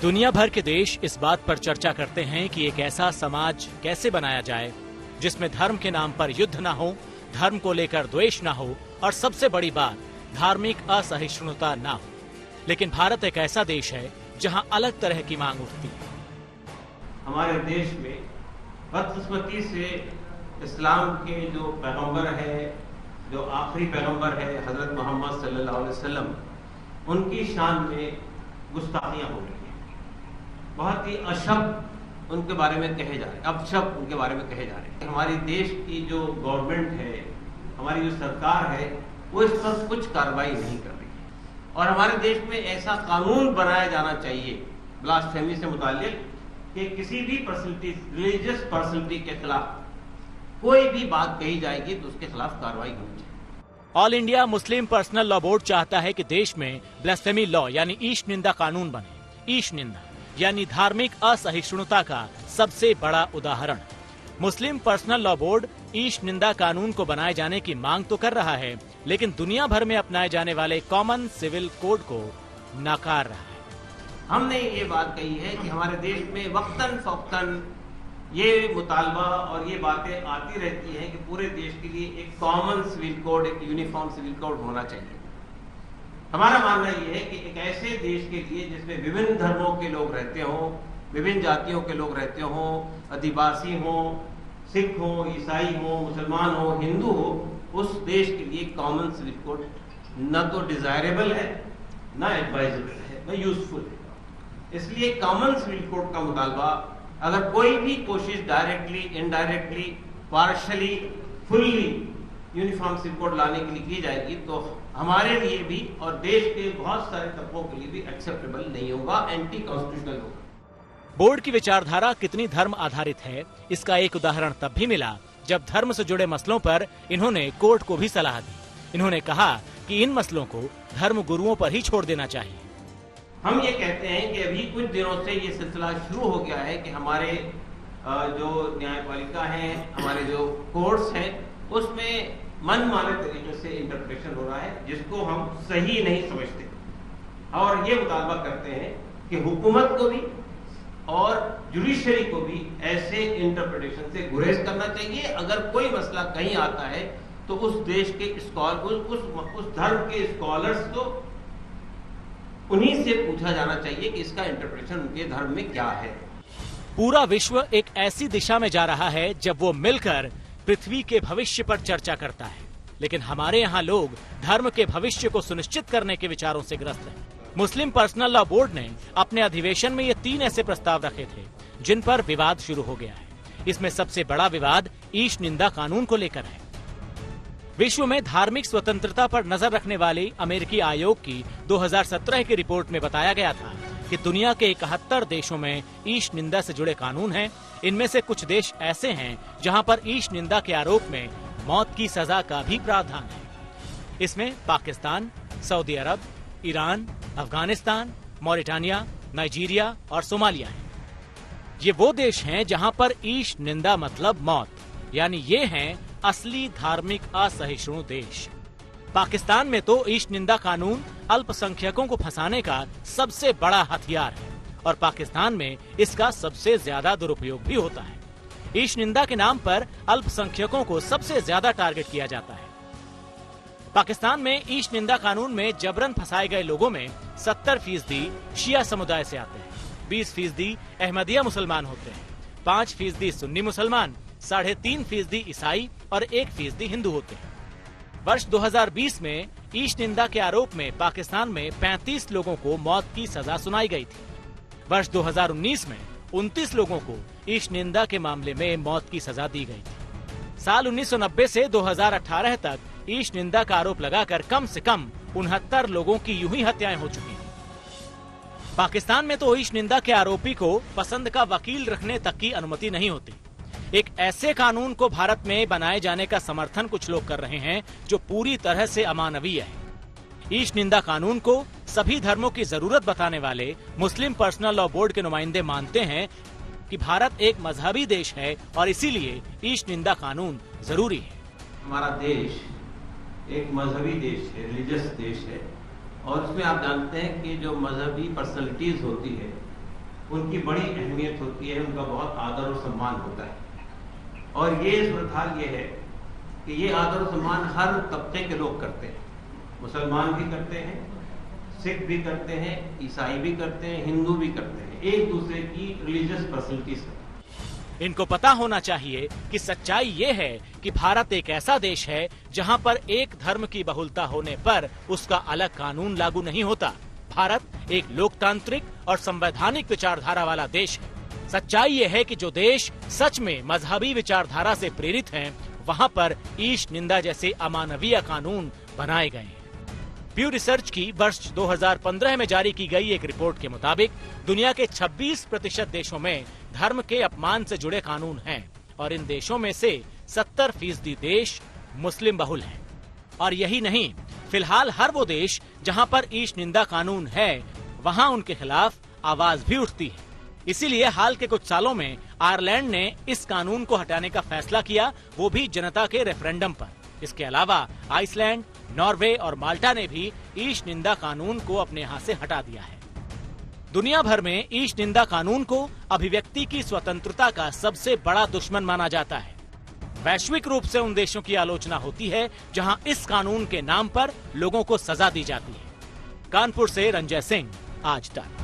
दुनिया भर के देश इस बात पर चर्चा करते हैं कि एक ऐसा समाज कैसे बनाया जाए जिसमें धर्म के नाम पर युद्ध ना हो, धर्म को लेकर द्वेष ना हो और सबसे बड़ी बात धार्मिक असहिष्णुता ना हो। लेकिन भारत एक ऐसा देश है जहां अलग तरह की मांग उठती है। हमारे देश में बदकिस्मती से इस्लाम के जो पैगंबर है, जो आखिरी पैगंबर है हजरत मोहम्मद सल्लल्लाहु अलैहि वसल्लम, उनकी शान में गुस्ताखियां हो रही हैं। बहुत ही अशब्द उनके बारे में कहे जा रहे हैं, अपशब्द उनके बारे में कहे जा रहे हैं। हमारे देश की जो गवर्नमेंट है, हमारी जो सरकार है, वो इस पर कुछ कार्रवाई नहीं कर रही है। और हमारे देश में ऐसा कानून बनाया जाना चाहिए ब्लास्फेमी से मुताल्लिक कि किसी भी पर्सनैलिटी, रिलीजियस पर्सनैलिटी के खिलाफ कोई भी बात कही जाएगी तो उसके खिलाफ कार्रवाई होनी चाहिए। All India Muslim personal law board चाहता है कि देश में ब्लास्फेमी लॉ यानी ईश निंदा कानून बने। ईश निंदा यानी धार्मिक असहिष्णुता का सबसे बड़ा उदाहरण। मुस्लिम पर्सनल लॉ बोर्ड ईश निंदा कानून को बनाए जाने की मांग तो कर रहा है, लेकिन दुनिया भर में अपनाए जाने वाले कॉमन सिविल कोड को नकार रहा है। हमने ये बात कही है कि हमारे देश में वक्तन फौक्तन ये मुतालबा और ये बातें आती रहती हैं कि पूरे देश के लिए एक कॉमन सिविल कोड, एक यूनिफॉर्म सिविल कोड होना चाहिए। हमारा मानना ये है कि एक ऐसे देश के लिए जिसमें विभिन्न धर्मों के लोग रहते हों, विभिन्न जातियों के लोग रहते हों, आदिवासी हों, सिख हों, ईसाई हों, मुसलमान हों, हिंदू हो, उस देश के लिए कॉमन सिविल कोड न तो डिजायरेबल है, न एडवाइजेबल है, न यूजफुल है। इसलिए कॉमन सिविल कोड का मुतालबा अगर कोई भी कोशिश directly, indirectly, partially, fully uniform civil code लाने के लिए की जाएगी तो हमारे लिए भी और देश के बहुत सारे तबकों के लिए भी एक्सेप्टेबल नहीं होगा, एंटी कॉन्स्टिट्यूशनल होगा। बोर्ड की विचारधारा कितनी धर्म आधारित है, इसका एक उदाहरण तब भी मिला जब धर्म से जुड़े मसलों पर इन्होंने कोर्ट को भी सलाह दी। इन्होंने कहा कि इन मसलों को धर्म गुरुओं पर ही छोड़ देना चाहिए। हम ये कहते हैं कि अभी कुछ दिनों से ये सिलसिला शुरू हो गया है कि हमारे जो न्यायपालिका है, हमारे जो कोर्ट्स हैं, उसमें मनमाने तरीके से इंटरप्रिटेशन हो रहा है जिसको हम सही नहीं समझते और ये मुतालबा करते हैं कि हुकूमत को भी और जुडिशरी को भी ऐसे इंटरप्रिटेशन से गुरेज करना चाहिए। अगर कोई मसला कहीं आता है तो उस देश के उस धर्म के स्कॉलर्स को उन्हीं से पूछा जाना चाहिए कि इसका इंटरप्रिटेशन उनके धर्म में क्या है। पूरा विश्व एक ऐसी दिशा में जा रहा है जब वो मिलकर पृथ्वी के भविष्य पर चर्चा करता है, लेकिन हमारे यहाँ लोग धर्म के भविष्य को सुनिश्चित करने के विचारों से ग्रस्त हैं। मुस्लिम पर्सनल लॉ बोर्ड ने अपने अधिवेशन में ये 3 ऐसे प्रस्ताव रखे थे जिन पर विवाद शुरू हो गया है। इसमें सबसे बड़ा विवाद ईश निंदा कानून को लेकर है। विश्व में धार्मिक स्वतंत्रता पर नजर रखने वाले अमेरिकी आयोग की 2017 की रिपोर्ट में बताया गया था कि दुनिया के 71 देशों में ईश निंदा से जुड़े कानून हैं। इनमें से कुछ देश ऐसे हैं जहां पर ईश निंदा के आरोप में मौत की सजा का भी प्रावधान है। इसमें पाकिस्तान, सऊदी अरब, ईरान, अफगानिस्तान, मॉरिटानिया, नाइजीरिया और सोमालिया है। ये वो देश हैं जहां पर ईश निंदा मतलब मौत, यानी ये हैं असली धार्मिक असहिष्णु देश। पाकिस्तान में तो ईश निंदा कानून अल्पसंख्यकों को फंसाने का सबसे बड़ा हथियार है और पाकिस्तान में इसका सबसे ज्यादा दुरुपयोग भी होता है। ईश निंदा के नाम पर अल्पसंख्यकों को सबसे ज्यादा टारगेट किया जाता है। पाकिस्तान में ईश निंदा कानून में जबरन फंसाए गए लोगों में 70% शिया समुदाय से आते हैं, 20% अहमदिया मुसलमान होते हैं, 5% सुन्नी मुसलमान, 3.5% ईसाई और 1% हिंदू होते हैं। वर्ष 2020 में ईश निंदा के आरोप में पाकिस्तान में 35 लोगों को मौत की सजा सुनाई गई थी। वर्ष 2019 में 29 लोगों को ईश निंदा के मामले में मौत की सजा दी गई थी। साल 1990 से 2018 तक ईश निंदा का आरोप लगाकर कम से कम 69 लोगों की यूं ही हत्याएं हो चुकी हैं। पाकिस्तान में तो ईश निंदा के आरोपी को पसंद का वकील रखने तक की अनुमति नहीं होती। एक ऐसे कानून को भारत में बनाए जाने का समर्थन कुछ लोग कर रहे हैं जो पूरी तरह से अमानवीय है। ईश निंदा कानून को सभी धर्मों की जरूरत बताने वाले मुस्लिम पर्सनल लॉ बोर्ड के नुमाइंदे मानते हैं कि भारत एक मजहबी देश है और इसीलिए ईश निंदा कानून जरूरी है। हमारा देश एक मजहबी देश है, रिलीजियस देश है और उसमें आप जानते हैं कि जो मजहबी पर्सनैलिटीज होती है उनकी बड़ी अहमियत होती है, उनका बहुत आदर और सम्मान होता है। और ये सूरत हाल ये है कि ये आदर और सम्मान हर तबके के लोग करते हैं। मुसलमान भी करते हैं, सिख भी करते हैं, ईसाई भी करते हैं, हिंदू भी करते हैं, एक दूसरे की रिलीजियस पर्सनलिटीज है। इनको पता होना चाहिए कि सच्चाई ये है कि भारत एक ऐसा देश है जहां पर एक धर्म की बहुलता होने पर उसका अलग कानून लागू नहीं होता। भारत एक लोकतांत्रिक और संवैधानिक विचारधारा वाला देश है। सच्चाई ये है कि जो देश सच में मजहबी विचारधारा से प्रेरित हैं, वहां पर ईश निंदा जैसे अमानवीय कानून बनाए गए हैं। प्यू रिसर्च की वर्ष 2015 में जारी की गई एक रिपोर्ट के मुताबिक दुनिया के 26% देशों में धर्म के अपमान से जुड़े कानून हैं और इन देशों में से 70% देश मुस्लिम बहुल हैं। और यही नहीं, फिलहाल हर वो देश जहां पर ईश निंदा कानून है, वहां उनके खिलाफ आवाज भी उठती है। इसीलिए हाल के कुछ सालों में आयरलैंड ने इस कानून को हटाने का फैसला किया, वो भी जनता के रेफरेंडम पर। इसके अलावा आइसलैंड, नॉर्वे और माल्टा ने भी ईश निंदा कानून को अपने यहाँ से हटा दिया है। दुनिया भर में ईश निंदा कानून को अभिव्यक्ति की स्वतंत्रता का सबसे बड़ा दुश्मन माना जाता है। वैश्विक रूप से उन देशों की आलोचना होती है जहां इस कानून के नाम पर लोगों को सजा दी जाती है। कानपुर से रंजय सिंह, आज तक।